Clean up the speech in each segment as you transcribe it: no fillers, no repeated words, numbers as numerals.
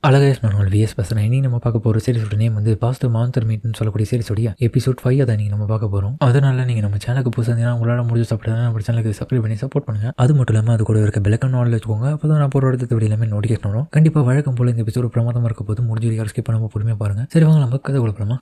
அழகேஷ் நான் விஎஸ் பேசுகிறேன். இனி நம்ம பார்க்க போகிற சீரிஸோட நேம் வந்து பாசிட்டிவ் மான்ஸ்டர் மீட்னு சொல்லக்கூடிய சீரிஸோடைய எபிசோட் 5 அதை நீங்கள் நம்ம பார்க்க போகிறோம். அதனால நீங்கள் நம்ம சேனலுக்கு புதுசாக இருந்தீங்கன்னா உங்களால் முடிஞ்சு சாப்பிட்டு நம்ம சேனலுக்கு சப்ஸ்கிரைப் பண்ணி சப்போர்ட் பண்ணுங்கள். அது மட்டும் இல்லாமல் அது கூட இருக்க பெல் ஐகான் ஆன்ல வச்சுக்கோங்க. அப்போ தான் நான் போகிற இடத்து வீடியோ எல்லாமே நோட்டிஃபிகேஷன் வரும். கண்டிப்பாக வழக்கம் போல இந்த எபிசோட் பிரமாதமாக இருக்க போது முடிஞ்சு யாரும் ஸ்கிப் பண்ணாமல் பொறுமையாக பாருங்கள். சரி வாங்க நம்ம கதை கொடுக்கலாமா.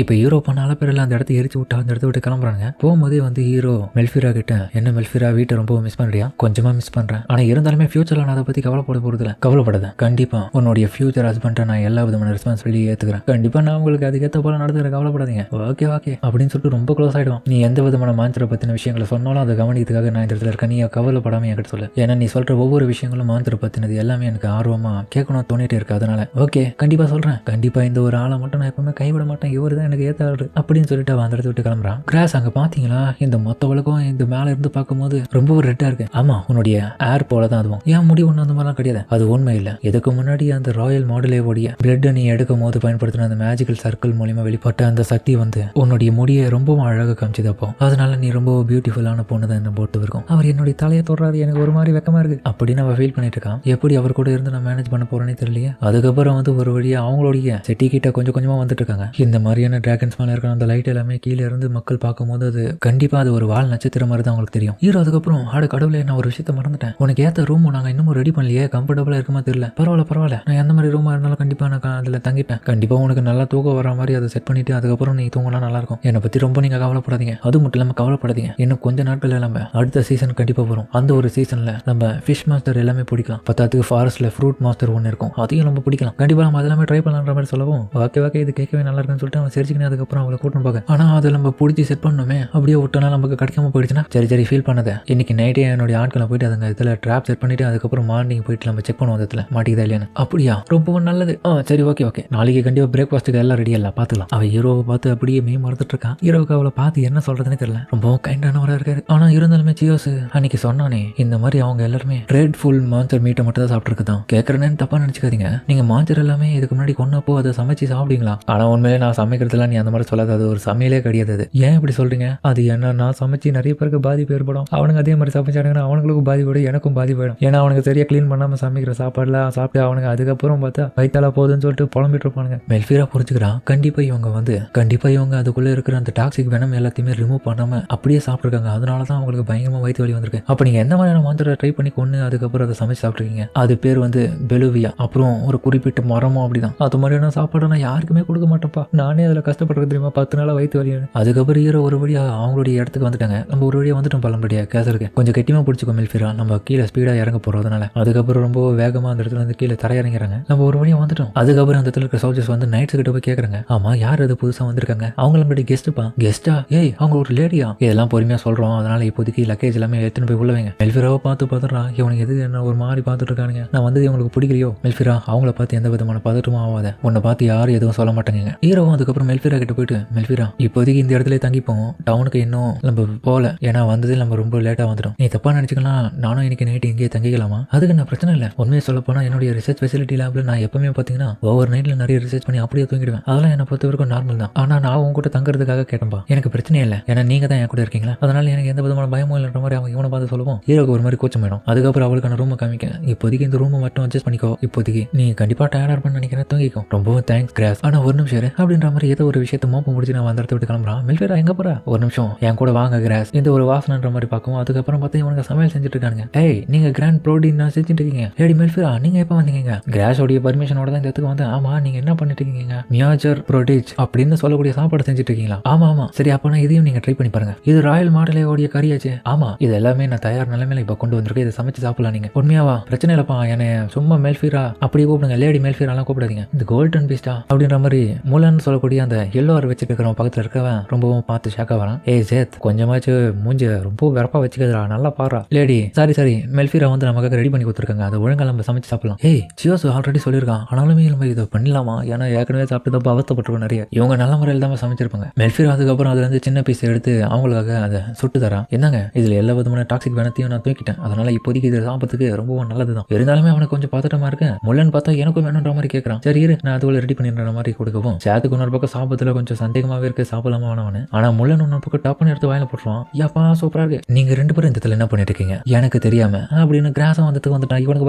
இப்போ ஹீரோ பண்ணால பேரில் அந்த இடத்த எரிச்சு விட்டா அந்த இடத்த விட்டு கிளம்புறாங்க. போகும்போதே வந்து ஹீரோ மெல்ஃபிரா கிட்ட என்ன மெல்ஃபிரா வீட்டை ரொம்ப மிஸ் பண்ணுறியா? கொஞ்சமாக மிஸ் பண்ணுறேன், ஆனால் இருந்தாலுமே ஃபியூச்சரில் நான் அதை பற்றி கவலைப்பட போகிறதில்ல. கவலைப்படாத, கண்டிப்பாக உன்னுடைய ஃபியூச்சர் ஹஸ்பண்டை நான் எல்லா விதமான ரெஸ்பான்சிபிலிட்டி ஏற்றுக்கிறேன். கண்டிப்பாக நான் உங்களுக்கு அதுக்கேற்ற போல நடத்துக்கிறேன், கவலைப்படாதீங்க. ஓகே ஓகே அப்படின்னு சொல்லிட்டு ரொம்ப க்ளோஸ் ஆகிடும். நீ எந்த விதமான மான்ஸ்டரை பற்றின விஷயங்களை சொன்னாலும் அதை கவனிக்கிறதுக்காக நான் இந்த இடத்துல இருக்கேன். நீ கவலைப்படாமல் என்கிட்ட சொல்லு. ஏன்னா நீ சொல்கிற ஒவ்வொரு விஷயங்களும் மான்ஸ்டரை பற்றினது எல்லாமே எனக்கு ஆர்வமாக கேட்கணும் தோணிட்டே இருக்கு. அதனால ஓகே கண்டிப்பாக சொல்கிறேன். கண்டிப்பாக இந்த ஒரு ஆளை மட்டும் நான் எப்பவுமே கைவிட மாட்டேன். இவர் தான் எனக்கு ஏற்றாரு அப்படின்னு சொல்லிட்டு அவன் அந்த இடத்த விட்டு கிளம்புறான். கிராஸ் அங்க பாத்தீங்களா, இந்த மொத்த உலகம் இந்த மேல இருந்து பார்க்கும்போது ரொம்ப ரெட்டா இருக்கு. ஆமா, உன்னுடைய ஏர் போல தான் அதுவும். ஏன் முடி ஒண்ணு அந்த மாதிரிலாம் கிடையாது, அது உண்மை இல்லை. இதுக்கு முன்னாடி அந்த ராயல் மாடுலேவோடைய பிளட் நீ எடுக்கும் போது பயன்படுத்தின அந்த மேஜிக்கல் சர்க்கிள் மூலியமா வெளிப்பட்ட அந்த சக்தி வந்து உன்னுடைய முடியை ரொம்பவும் அழகாக காமிச்சது. அப்போ அதனால நீ ரொம்ப பியூட்டிஃபுல்லான பொண்ணு தான் இந்த போட்டு இருக்கும். அவர் என்னுடைய தலையை தொடுறாரு, எனக்கு ஒரு மாதிரி வெக்கமா இருக்கு அப்படின்னு அவ ஃபீல் பண்ணிட்டு இருக்கான். எப்படி அவர் கூட இருந்து நான் மேனேஜ் பண்ண போறேன்னு தெரியலையே. அதுக்கப்புறம் வந்து ஒரு வழியா அவங்களுடைய செட்டி கிட்ட கொஞ்சம் கொஞ்சமா வந்துட்டு இருக்காங்க. இந்த மாதிரியான டிராகன்ஸ் மேல இருக்க அந்த லைட் எல்லாமே கீழே இருந்து மக்கள் பார்க்கும்போது அது கண்டிப்பா அது ஒரு வால் நட்சத்திரம் மாதிரி தான் அவங்களுக்கு தெரியும். ஹீரோ அதுக்கப்புறம் கடவுளே நான் ஒரு விஷயத்த மறந்துட்டேன், உனக்கு ஏத்த ரூம் நாங்க இன்னும் ரெடி பண்ணலையே, கம்ஃபர்டபுளா இருக்குமா தெரியல. பரவாயில்ல நான் எந்த மாதிரி ரூமா இருந்தாலும் கண்டிப்பா நான் அதுல தங்கிட்டேன். கண்டிப்பா உனக்கு நல்லா தூக்கம் வர மாதிரி அதை செட் பண்ணிட்டு அதுக்கப்புறம் நீ தூங்கலாம், நல்லா இருக்கும். என்னை பத்தி ரொம்ப நீங்க கவலைப்படாதீங்க. அது மட்டும் இல்லாம கவலைப்படாதீங்க, இன்னும் கொஞ்ச நாட்கள் நம்ம அடுத்த சீசன் கண்டிப்பா வரும். அந்த ஒரு சீசன்ல நம்ம ஃபிஷ் மாஸ்டர் எல்லாமே பிடிக்கலாம். பத்தாத்துக்கு ஃபாரஸ்ட்ல ஃப்ரூட் மாஸ்டர் ஒன்று இருக்கும், அதையும் நம்ம பிடிக்கலாம். கண்டிப்பா நம்ம அதெல்லாமே ட்ரை பண்ணலான்ற மாதிரி சொல்லவும் ஓகே இது கேட்கவே நல்லா இருக்குன்னு சொல்லிட்டு அவன் சிரிச்சுக்கினே அதுக்கப்புறம் அவளை கூட்டம் பார்க்க. ஆனால் அதை நம்ம பிடிச்சி செட் பண்ணணுமே, அப்படியே விட்டோம்னா நமக்கு கிடைக்காம போயிடுச்சுன்னா சரி ஃபீல் பண்ணதை இன்னைக்கு நைட்டே என்னுடைய ஆட்களை போயிட்டு அதுங்க இதில் ட்ராப் செட் பண்ணிட்டு அதுக்கப்புறம் மார்னிங் போயிட்டு நம்ம செக் பண்ணுவோம் அதில் மாட்டிக்குதா இல்லையான்னு. அப்படியா, ரொம்ப நல்லது. சரி ஓகே நாளைக்கு கண்டிப்பாக பிரேக்ஃபாஸ்ட்டுக்கு எல்லாம் ரெடி எல்லாம் பார்த்துக்கலாம். அவள் ஹீரோவை பார்த்து அப்படியே மறந்துட்டு இருக்கான். ஹீரோவுக்கு அவளை பார்த்து என்ன சொல்றதுன்னு தெரியல, ரொம்பவும் கைண்டானவராக இருக்காரு. ஆனால் இருந்தாலுமே சியோஸ் அன்னைக்கு சொன்னானே இந்த மாதிரி அவங்க எல்லாருமே ரெட் ஃபுல் மான்ஸ்டர் மீட்டை மட்டும் தான் சாப்பிட்டுருக்குதான். கேட்கறேன்னு தப்பா நினைச்சுக்காதீங்க, நீங்க மான்ஸ்டர் எல்லாமே இதுக்கு முன்னாடி கொன்னப்போ அதை சமைச்சு சாப்பிடுங்களா? ஆனால் உண்மையிலே நான் சமைக்கிறதுலாம் நீ அந்த மாதிரி சொல்லாத, அது ஒரு சமையலே கிடையாது. ஏன் இப்படி சொல்றீங்க? அது என்ன, நான் சமைச்சு நிறைய பேருக்கு பாதிப்பு ஏற்படும். அவனுக்கு அதே மாதிரி சமைச்சாங்கன்னா அவனுக்கும் பாதிப்படும், எனக்கும் பாதிப்படும். ஏன்னா அவனுக்கு சரியா கிளீன் பண்ணாம சமைக்கிற சாப்பாடுலாம் சாப்பிட்டு அவனுக்கு அதுக்கப்புறம் பார்த்தா வயித்தால போகுதுன்னு சொல்லிட்டு புலம்பிட்டு இருப்பானுங்க. மெல்ஃபிரா புரிஞ்சுக்கிறான். கண்டிப்பா இவங்க அதுக்குள்ள இருக்கிற அந்த டாக்ஸிக் வெனம் எல்லாத்தையுமே ரிமூவ் பண்ணாம அப்படியே சாப்பிட்டுருக்காங்க. அதனாலதான் அவங்களுக்கு பயங்கரமா வயிற்று வலி வந்திருக்கு. அப்ப நீங்க எந்த மாதிரியான மாத்திரை ட்ரை பண்ணி கொண்டு அதுக்கப்புறம் அதை சமைச்சு சாப்பிட்டுருக்கீங்க? அது பேர் வந்து பெலுவியா. அப்புறம் ஒரு குறிப்பிட்ட மரமும் அப்படிதான். அது மாதிரியான சாப்பாடு நான் யாருக்குமே கொடுக்க மாட்டேன்ப்பா, நானே அதுல கஷ்டப்படுறது தெரியுமா, 10 நாளா வயிற்று வலி. அதுக்கப்புறம் ஹீரோ ஒரு வழியா அவங்களுடைய இடத்துக்கு வந்துட்டாங்க. நம்ம ஒரு வழியா வந்துட்டோம் பழம்படியா கேசருக்கு. கொஞ்சம் கெட்டியமா பிடிச்சிக்கோ மெல்ஃபிரா, நம்ம கீழே ஸ்பீடா இறங்க போறதுனால. அதுக்கப்புறம் ரொம்ப வேகமா அந்த இடத்துல வந்து கீழே தரையிறங்கிறாங்க. நம்ம ஒரு வழியா வந்துட்டோம். அதுக்கப்புறம் அந்த இடத்துல இருக்க சோல்ஜர்ஸ் வந்து நைட்ஸ் கிட்ட போய் கேட்கறாங்க, ஆமா யார் அது புதுசா வந்திருக்காங்க? அவங்க நம்மளுடைய கெஸ்டா? ஏய் அவங்க ஒரு லேடியா? இதெல்லாம் பொறுமையா சொல்றோம், அதனால இப்போதைக்கு லக்கேஜ் எல்லாமே எடுத்துன்னு போய் உள்ள வைங்க. மெல்ஃபிராவை பார்த்துடுறா, இவனுக்கு எது என்ன ஒரு மாதிரி பார்த்துட்டு இருக்கானுங்க, நான் வந்து இவங்களுக்கு பிடிக்கலையோ? மெல்ஃபிரா அவங்கள பார்த்து எந்த விதமான பதட்டமும் ஆகாத, உன்னை பார்த்து யாரும் எதுவும் சொல்ல மாட்டாங்க. ஹீரோவும் அதுக்கப்புறம் மெல்ஃபிரா கிட்ட போயிட்டு, மெல்ஃபிரா இப்போதைக்கு இந்த இடத்துல தங்கிப்போம், டவுனுக்கு இன்னும் நம்ம போல, ஏன்னா வந்ததில் நம்ம ரொம்ப லேட்டா வந்துடும். நீ தப்பா நினைச்சுக்கலாம், நானும் இன்னைக்கு நைட்டு இங்கேயே தங்கிக்கலாமா? அதுக்கு நான் பிரச்சனை இல்லை. உண்மையை சொல்ல போனா என்னுடைய ரிசர்ச் ஃபெசிலிட்டி லேப்ல நான் எப்பவுமே பாத்தீங்கன்னா ஓவர் நைட்ல நிறைய ரிசர்ச் பண்ணி அப்படியே தூங்கிடுவேன். அதெல்லாம் என்னை பொறுத்த வரைக்கும் நார்மல் தான். ஆனா நான் உங்க கூட தங்குறதுக்காக கேட்டேன்பா, எனக்கு பிரச்சனை இல்லை, ஏன்னா நீங்க தான் என் கூட இருக்கீங்களா, அதனால எனக்கு எந்த விதமான பயமும் இல்லைன்ற மாதிரி அவங்க இவனை பார்த்து சொல்லுவோம். ஹீரோக்கு ஒரு மாதிரி கூச்சம் வேணும். அதுக்கப்புறம் அவளுக்கான ரூமை காமிக்க, இப்போதைக்கு இந்த ரூமை மட்டும் அட்ஜஸ்ட் பண்ணிக்கோ, இப்போதைக்கு நீ கண்டிப்பா டயர்டா இருப்பேன்னு நினைக்கிறேன், தூங்கிக்கோ. ரொம்பவும் தேங்க்ஸ் கிராஸ், ஆனா ஒரு நிமிஷம் அப்படின்ற மாதிரி ஏதோ ஒரு விஷயத்த மோப்ப முடிச்சு நான் அந்த இடத்த விட்டு கிளம்புறான். மெல்ஃபிரா எங்க போற? ஒரு நிமிஷம் என் கூட வாங்க கிராஸ், இந்த ஒரு வாசனைன்ற மாதிரி பார்க்கவும். அதுக்கப்புறம் பார்த்தா இவனுக்கு சமையல் செஞ்சுட்டு இருக்காங்க. ஏய் நீங்க கிராண்ட் ப்ரோட்டீன் செஞ்சுட்டு இருக்கீங்க. ஏடி மெல்ஃபிரா நீங்க எப்ப வந்தீங்க? கிராஸோடைய பர்மிஷனோட தான் இந்த இடத்துக்கு வந்து. ஆமா நீங்க என்ன பண்ணிட்டு இருக்கீங்க? மியாச்சர் ப்ரோட்டேஜ் அப்படின்னு சொல்லக்கூடிய சாப்பாடு செஞ்சுட்டு இருக்கீங்களா? ஆமா சரி அப்பனா இதையும் நீங்க ட்ரை பண்ணி பாருங்க, இது ராயல் மாடலேயோடைய கறியாச்சு. ஆமா இது எல்லாமே நான் தயார் நிலைமையில இப்ப கொண்டு வந்திருக்கேன், இதை சமைச்சு சாப்பிடலாம். நீங்க உண்மையாவா? பிரச்சனை இல்லப்பா, என்னை சும்மா மெல்ஃபிரா அப்படியே கூப்பிடுங்க, லேடி மெல்ஃபிரா எல்லாம் கூப்பிடாதீங்க. இந்த கோல்டன் பீஸ்டா அப்படின்ற மாதிரி முலன்னு சொல்லக்கூடிய அந்த எல்லோ வச்சுட்டு இருக்கிறவன் பக்கத்துல இருக்கவன் ரொம்பவும் பார்த்து ஷாக்கா வரான். ஏய் ஜேத் கொஞ்சமாச்சு மூஞ்ச ரொம்ப வெறப்பா வச்சுக்கிறா, நல்லா பாடுறா. லேடி சாரி மெல்ஃபிரா வந்து நமக்காக ரெடி பண்ணி கொடுத்துருக்காங்க, அதை ஒழுங்கா நம்ம சமைச்சு சாப்பிடலாம். ஏய் சியோஸ் ஆல்ரெடி சொல்லியிருக்கான், ஆனாலுமே நம்ம இதை பண்ணலாமா? ஏன்னா ஏற்கனவே சாப்பிட்டு தப்பு அவஸ்தப்பட்டிருக்கோம் நிறைய. இவங்க நல்ல முறையில் தான் சமைச்சிருப்பாங்க. மெல்ஃபிரா அதுக்கப்புறம் அதுல இருந்து சின்ன பீஸ் எடுத்து அவங்களுக்காக அதை சுட்டு தரான். என்னங்க இதுல எல்லா விதமான டாக்ஸிக் வேணத்தையும் நான் தூக்கிட்டேன், அதனால இப்போதைக்கு இது சாப்பிட்றதுக்கு ரொம்ப நல்லதுதான். இருந்தாலுமே அவனுக்கு கொஞ்சம் பதட்டமா இருக்கு. முள்ளன்னு பார்த்தா எனக்கும் வேணுன்ற மாதிரி கேட்கறான். சரி இரு நான் அதுக்குள்ள ரெடி பண்ணிடுற மாதிரி கொடுக்கவும், சேத்துக்கு இன்னொரு பக்கம் சாபத்துல கொஞ்சம் சந்தேகமாவே இருக்கு, சாப்பிடலாமா வேணாம்னு. ஆனா முள்ளன் ஒன்று பக்கம் டப்புன்னு எடுத்து வாயில போட்டுருவான். ஏப்பா சூப்பரா இருக்கு, நீங்க 2 பேரும் இந்த இடத்துல என்ன பண்ணிட்டு இருக்கீங்க எனக்கு தெரியாம அப்படின்னு கிராஸம் வந்துட்டான். இவனுக்கு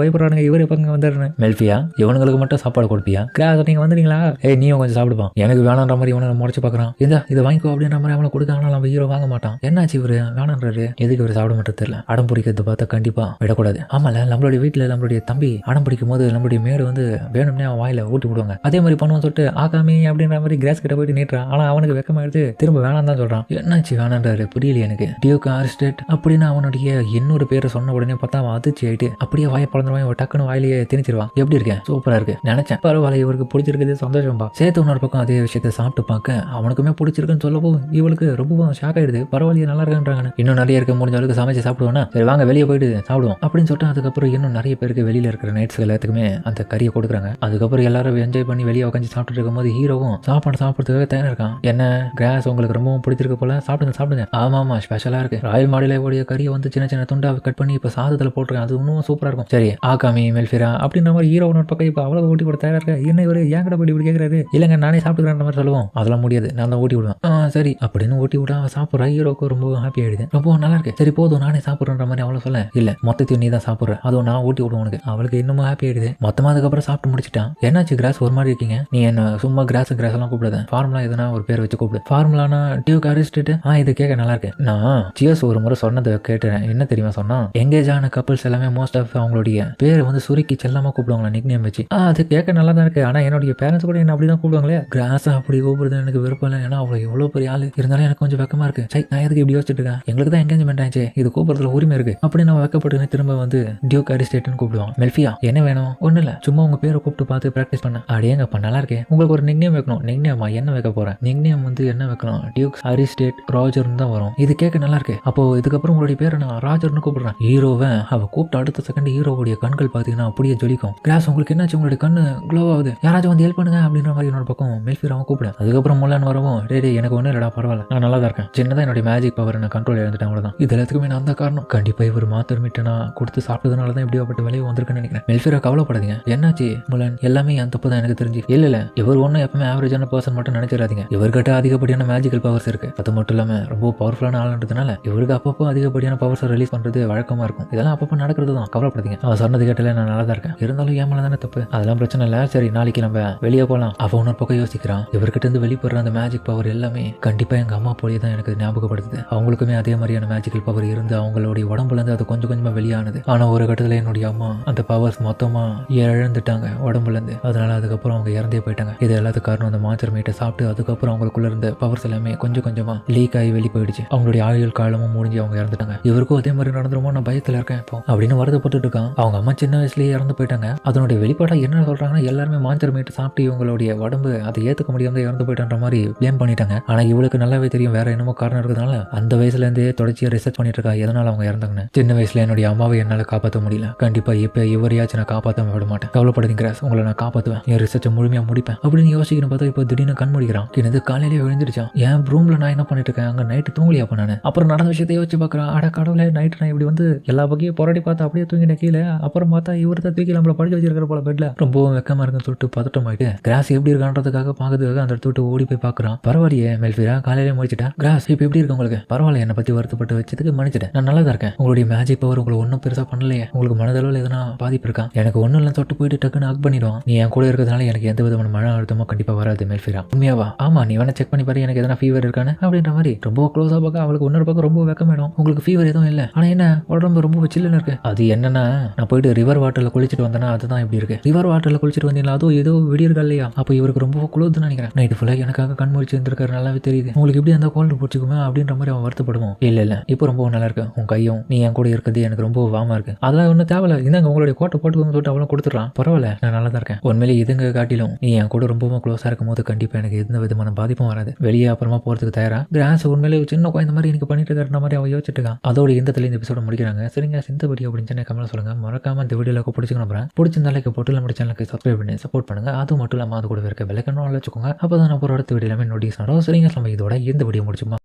பயப்படுறானுங்க, இவர் எப்பங்க வந்துடுறேன். மெல்ஃபியா இவனுங்களுக்கு மட்டும் சாப்பாடு கொடுப்பியா? கிராஸ் நீங்க வந்துட்டீங்களா, நீயும் கொஞ்சம் சாப்பிடுப்பான். எனக்கு வேணான்ற மாதிரி இவனை முறைச்சு பாக்குறான். இதை வாங்கிக்கோ அப்படின்ற மாதிரி அவனை கொடுக்காங்க. நம்ம ஹீரோ வாங்க மாட்டான். என்னாச்சு இவரு வேணான்றாரு, எதுக்கு இவர் சாப்பிட மட்டும் தெரியல. அடம் பிடிக்கிறது பார்த்தா கண்டிப்பா விடக்கூடாது. ஆமால நம்மளுடைய வீட்டுல நம்மளுடைய தம்பி அடம் பிடிக்கும் போது நம்மளுடைய மேடு வந்து வேணும்னே அவன் வாயில ஊட்டி விடுவாங்க. அதே மாதிரி பண்ணுவோம் சொல்லிட்டு ஆகாமி அப்படின்ற மாதிரி கிராஸ் கிட்ட போயிட்டு நீட்டுறான். ஆனா அவனுக்கு வெக்கமாயிடுது, திரும்ப வேணாம் தான் சொல்றான். என்னாச்சு வேணான்றாரு புரியல எனக்கு. டியூக் ஆரிஸ்டேட் அப்படின்னு அவனுடைய இன்னொரு பேரை சொன்ன உடனே பார்த்தா அவன் அதிர்ச்சி ஆயிட்டு அப்படியே வாயை பழந்துருவான். டக்குன்னு வாயிலேயே திணிச்சிருவான். எப்படி இருக்கேன், சூப்பரா இருக்கு நினைச்சேன். பரவாயில்ல, இவருக்கு பிடிச்சிருக்குது, சந்தோஷம்பா. சேர்த்து இன்னொரு பக்கம் அதே விஷயத்த சாப்பிட்டு பார்க்க அவனுக்குமே பிடிச்சிருக்குன்னு சொல்லவும் இவளுக்கு ரொம்ப ஷாக் ஆயிடுது. பரவாயில்லையே நல்லா இருக்கான்றாங்க. இன்னும் நிறைய இருக்க முடிஞ்ச அளவுக்கு சமைச்சு சாப்பிடுவோம்னா சரி வாங்க வெளியே போயிட்டு சாப்பிடுவோம் அப்படின்னு சொல்லிட்டு அதுக்கப்புறம் இன்னும் நிறைய பேருக்கு வெளியில இருக்கிற நைட்ஸ் எல்லாத்துக்குமே அந்த கறியை கொடுக்குறாங்க. அதுக்கப்புறம் எல்லாரும் என்ஜாய் பண்ணி வெளியே உட்காந்து சாப்பிட்டு இருக்கும் போது ஹீரோவும் சாப்பிட்றதுக்காக தயாரா இருக்கான். என்ன கிராஸ் உங்களுக்கு ரொம்பவும் பிடிச்சிருக்கு போல, சாப்பிடுங்க. ஆமா ஸ்பெஷலா இருக்கு. ராயல் மாடலேவுடைய கறியை வந்து சின்ன சின்ன துண்டா கட் பண்ணி இப்ப சாதத்துல போட்டுருக்கேன். அது இன்னும் சூப்பரா இருக்கும். சரி ஆகாமி மெல்ஃபிரா அப்படின்ற மாதிரி ஹீரோ ஒரு பக்கம் இப்ப அவ்வளவு ஊட்டி கூட தயாரா இருக்க. என்ன இவரு ஏன் கூட போய் இப்படி கேட்கறாரு? இல்லங்க நானே சாப்பிட்டுக்கிறேன் மாதிரி சொல்லுவோம். அதெல்லாம் முடியாது, நான் தான் ஊட்டி விடுவேன். சரி அப்படின்னு ஊட்டி விட அவன் சாப்பிட்ற. ஹீரோக்கு ரொம்ப ஹாப்பி ஆயிடுது. ரொம்ப நல்லா இருக்கு, சரி போதும் நானே சாப்பிட்றன்ற மாதிரி அவளை சொல்ல. இல்ல மொத்தத்தையும் நீ தான் சாப்பிட்ற, அதுவும் நான் ஊட்டி விடுவோம் உனக்கு. அவளுக்கு இன்னமும் ஹாப்பி ஆயிடுது. மொத்தமா அதுக்கப்புறம் சாப்பிட்டு முடிச்சிட்டான். என்னாச்சு கிராஸ் ஒரு மாதிரி இருக்கீங்க, நீ என்ன சும்மா கிராஸ் எல்லாம் கூப்பிடாத, ஃபார்முலா எதனா ஒரு பேர் வச்சு கூப்பிடு. ஃபார்முலானா டியூக் அரிஸ்டேட். இது கேட்க நல்லா இருக்கு. நான் சியர்ஸ் ஒரு முறை சொன்னதை கேட்டேன். என்ன தெரியுமா சொன்னா, எங்கேஜ் ஆன கப்பிள்ஸ் எல்லாமே மோஸ்ட் ஆஃப் அவங்களுடைய பேர் வந்து சுருக்கி செல்லமா கூப்பிடுவாங்களா நிக் நேம் வச்சு. அது கேட்க நல்லா தான் இருக்கு. ஆனா என்னுடைய பேரண்ட்ஸ் கூட என்ன அப்படிதான் கூப்பிடுவாங்களே. கிராஸ் அப்படி கூப்பிடுறது எனக்கு விருப்பம் இல்லை. ஏன்னா அவ்வளவு எவ்வளவு பெரிய ஆளு இருந்தாலும் எனக்கு கொஞ்சம் வெக்கமா இருக்கு. சரி நான் எதுக்கு இப்படி யோசிச்சுட்டு இருக்கேன், எங்களுக்கு தான் என்கேஜ்மெண்ட் ஆயிடுச்சு, இது கூப்பிடுறதுல உரிமை இருக்கு அப்படின்னு நான் வெக்கப்பட்டு திரும்ப வந்து டியூக் அரிஸ்டேட்னு கூப்பிடுவான். மெல்ஃபியா என்ன வேணும்? ஒண்ணு இல்ல, சும்மா உங்க பேரை கூப்பிட்டு பார்த்து பிராக்டிஸ் பண்ண. அடேங்கப்பா நல்லா இருக்கே. உங்களுக்கு ஒரு நிக் நேம் வைக்கணும். நிக் நேமா என்ன வைக்க போறேன்? நிக் நேம் வந்து என்ன வைக்கணும்? டியூக் அரிஸ்டேட் ராஜர்னு தான் வரும். இது கேட்க நல்லா இருக்கு. அப்போ இதுக்கப்புறம் உங்களுடைய பேரை நான் ராஜர்னு கூப்பிடுறேன். ஹீரோவை அவ கூப்பிட்டு அடுத்த செகண்ட் ஹீரோவுடைய கண்கள் பாத்தீங்கன்னா அப்படியே ஜொலிக்கும். கிளாஸ் உங்களுக்கு என்னாச்சு, உங்களுடைய கண்ணு க்ளோ ஆகுது, யாராச்சும் வந்து ஹெல்ப் பண்ணுங்க அப்படின்ற மாதிரி என்னோட பக்கம் மெல்ஃபிராவை கூப்பிடு. அதுக்கப்புறம் முள்ளன் வரவும் டே எனக்கு ஒன்றும் இல்லடா பரவாயில்ல நான் நல்லா தான் இருக்கேன், சின்னதாக என்னுடைய மேஜிக் பவர் நான் கண்ட்ரோல் எழுந்துட்டேன் அவ்வளோதான். இது எல்லாத்துக்குமே நான் தான் காரணம். கண்டிப்பா இவர் மாத்தர் மீட்டு நான் கொடுத்து சாப்பிட்டதுனால தான் இப்படியாப்பட்ட விளைவு வந்திருக்குன்னு நினைக்கிறேன். மெல்ஃபிரா கவலைப்படாதீங்க. என்னாச்சு முள்ளன், எல்லாமே என் தப்பு தான் எனக்கு தெரிஞ்சு. இல்ல இவர் ஒன்றும் எப்பவுமே ஆவரேஜான பர்சன் மட்டும் நினைச்சிடாதீங்க. இவர்கிட்ட அதிகப்படியான மேஜிக்கல் பவர்ஸ் இருக்கு. அது மட்டும் இல்லாம ரொம்ப பவர்ஃபுல்லான ஆளுன்றதுனால இவருக்கு அப்பப்போ அதிகப்படியான பவர்ஸ் ரிலீஸ் பண்றது வழக்கமா இருக்கும். இதெல்லாம் அப்பப்போ நடக்கிறது தான், கவலைப்படாதீங்க. அவன் சொன்னது கேட்டல நான் நல்லா தான் இருக்கேன். இருந்தாலும் ஏமால தானே தப்பு, அதெல்லாம் பிரச்சனை இல்லை. சரி நாளைக்கு நம்ம வெளியே போகலாம். அவன் இன்னொரு பக்கம் யோசிக்கிறான். இவர்கிட்ட இருந்து வெளிப்படுற அந்த மேஜிக் பவர் எல்லாமே கண்டிப்பா எங்க அம்மா போலயே தான் எனக்கு ஞாபகப்படுத்துது. அவங்களுக்குமே அதே மாதிரியான மேஜிக்கல் பவர் இருந்து அவங்களுடைய உடம்புல இருந்து அது கொஞ்சம் கொஞ்சமா வெளியானது. ஆனா ஒரு கட்டத்துல என்னுடைய அம்மா அந்த பவர்ஸ் மொத்தமா இழந்துட்டாங்க உடம்புல இருந்து. அதனால அதுக்கப்புறம் அவங்க இறந்தே போயிட்டாங்க. இது எல்லாத்துக்கும் காரணம் அந்த மாத்திரை மீட்டை சாப்பிட்டு அதுக்கப்புறம் அவங்களுக்குள்ள இருந்த பவர்ஸ் எல்லாமே கொஞ்சம் கொஞ்சமா லீக் ஆகி வெளியே போயிடுச்சு. அவங்களுடைய ஆயுள் காலமும் முடிஞ்சு அவங்க இறந்துட்டாங்க. இவருக்கும் அதே மாதிரி நடந்துருமோ நான் பயத்துல இருக்கேன் இப்போ அப்படின்னு வருத்தப்பட்டு இருக்கான். அவங்க அம்மா சின்ன வயசுலயே இறந்து போயிட்டாங்க. அதனுடைய வெளிப்பாடா என்ன சொல்றாங்கன்னா எல்லாருமே மாத்திரை மீட்டை சாப்பிட்டு இவங்களுடைய உடம்பு அதை ஏத்துக்க முடியாம இறந்து போயிட்டான்ற மாதிரி பிளேம் பண்ணிட்டாங்க. ஆனா இவளுக்கு நல்லாவே தெரியும் வேற என்னமோ காரணம் இருக்கிறதுனால அந்த வயசுல இருந்தே தொடர்ச்சியா ரிசர்ச் பண்ணிட்டு இருக்கா எதனால அவங்க இறந்தாங்கன்னு. சின்ன வயசுல என்னுடைய அம்மாவை என்னால காப்பாற்ற முடியல, கண்டிப்பா இப்ப இவரையாச்சும் நான் காப்பாற்ற விட மாட்டேன், கவலைப்படாதீங்க கிராஸ், உங்களை நான் காப்பாற்றுவேன், என் ரிசர்ச்சை முழுமையா முடிப்பேன் அப்படின்னு யோசிக்கணும். பார்த்தா இப்போ திடீர்னு கண் முடிக்கிறான். எனக்கு காலையிலேயே விழுந்துருச்சான். என் ரூம்ல நான் என்ன பண்ணிட்டு இருக்கேன், அங்க நைட்டு தூங்கலியா அப்ப நான். அப்புறம் நடந்த விஷயத்தை யோசிச்சு பார்க்குறான். அட கடவுளே, நைட்டு நான் இப்படி வந்து எல்லா பக்கையும் புரட்டி பார்த்தா அப்படியே தூங்கின கீழே. அப்புறம் பார்த்தா இவர் தான் தூக்கி நம்மள படுக்க வச்சிருக்கிற போல பெட்ல. ரொம்ப வெக்கமா இருக்குன்னு சொல்லிட்டு பதட்டம் ஆயிட்டு கிராஸ் எப்படி இருக்கான்றதுக்காக பார்க்கறதுக்காக அந்த இடத்த விட்டு ஓடி போய் பார்க்குறான். பரவாயில்லையே மெல்ஃபிரா காலையிலே முடிச்சுட்டா. கிராஸ் இப்போ எப்படி இருக்கு உங்களுக்கு? பரவாயில்ல, என்னை பத்தி வருத்தப்பட்டு வச்சதுக்கு மன்னிச்சிட்டேன், நான் நல்லா தான் இருக்கேன். உங்களுடைய மேஜிக் பவர் உங்களுக்கு ஒன்றும் பெருசா பண்ணலையே, உங்களுக்கு மனதளவில் எதனா பாதிப்பு இருக்கா? எனக்கு ஒன்றும் இல்லை, தொட்டு போயிட்டு டக்குன்னு ஹக் பண்ணிடுவான். நீ என் கூட இருக்கிறதுனால எனக்கு எந்த விதமான மன அழுத்தமோ கண்டிப்பா வராது மெல்ஃபிரா. உண்மையாவா? ஆமா, நீ வேணா செக் பண்ணி பாரு எனக்கு எதனா ஃபீவர் இருக்கானு அப்படின்ற மாதிரி ரொம்ப க்ளோஸா பார்க்க அவளுக்கு இன்னொரு பக்கம் ரொம்ப வெக்கமாயிடும். உங்களுக்கு ஃபீவர் எதுவும் இல்லை, ஆனா என்ன உடம்பு ரொம்ப சில்லுன்னு இருக்கு. அது என்னன்னா நான் போயிட்டு ரிவர் வாட்டர்ல குளிச்சுட்டு வந்தேன்னா அதுதான் இப்படி இருக்கு. ரிவர் வாட்டர்ல குளிச்சுட்டு வந்தீங்களா? அதுவும் ஏதோ விடியற்கால இல்லையா? அப்போ இவருக்கு ரொம்ப குளோதுன்னு நினைக்கிறேன். நைட்டு ஃபுல்லா எனக்காக கண் முழிச்சு இருந்திருக்காரு, நல்லாவே தெரியுது. உங்களுக்கு எப்படி அந்த கோல்டு பிடிச்சிக்குமே அப்படின்ற மாதிரி அவன் வருத்தப்படுவோம். இல்ல இப்போ ரொம்ப நல்லா இருக்கு, உன் கையும் நீ என் கூட இருக்கிறது எனக்கு ரொம்ப வாமா இருக்கு. அதெல்லாம் ஒன்றும் தேவையில்ல, இந்தாங்க உங்களுடைய கோட்டை போட்டுக்கோன்னு சொல்லிட்டு அவளும் கொடுத்துட்றான். பரவாயில்ல, நான் நல்லா தான் இருக்கேன். உண்மையிலே இதுங்க காட்டிலும் நீ என் கூட ரொம்பவும் க்ளோஸா இருக்கும் போது கண்டிப்பா எனக்கு எந்த விதமான பாதிப்பும் வராது. வெளியே அப்புறமா போறதுக்கு தயாரா. கிராஸ் உண்மையிலே சின்ன குழந்தை மாதிரி எனக்கு பண்ணிட்டு இருக்காருன்ற மாதிரி அவன் யோசிச்சுட்டு இருக்கான். அதோட இந்த எபிசோட முடிக்கிறாங்க. சரிங்க, இந்த வீடியோ அப்படின்னு கமெண்ட்ல சொல்லுங்க. மறக்காம இந்த வீடியோல பிடிச்சிக்கணும். பிடிச்சிருந்தா லைக் போட்டு நம்ம சேனலுக்கு சப்ஸ்கிரைப் பண்ணி சப்போர்ட் பண்ணுங்க. அது மட்டும் இல்லாம அது கூட இருக்க பெல் ஐகானை வச்சுக்கோங்க. அப்பதான் நான் ஒரு அடுத்த வீடியோல நோட்டீஸ் வரும். சரிங்க, நம்ம இதோட இந்த வீடியோ முடிச்சுமா.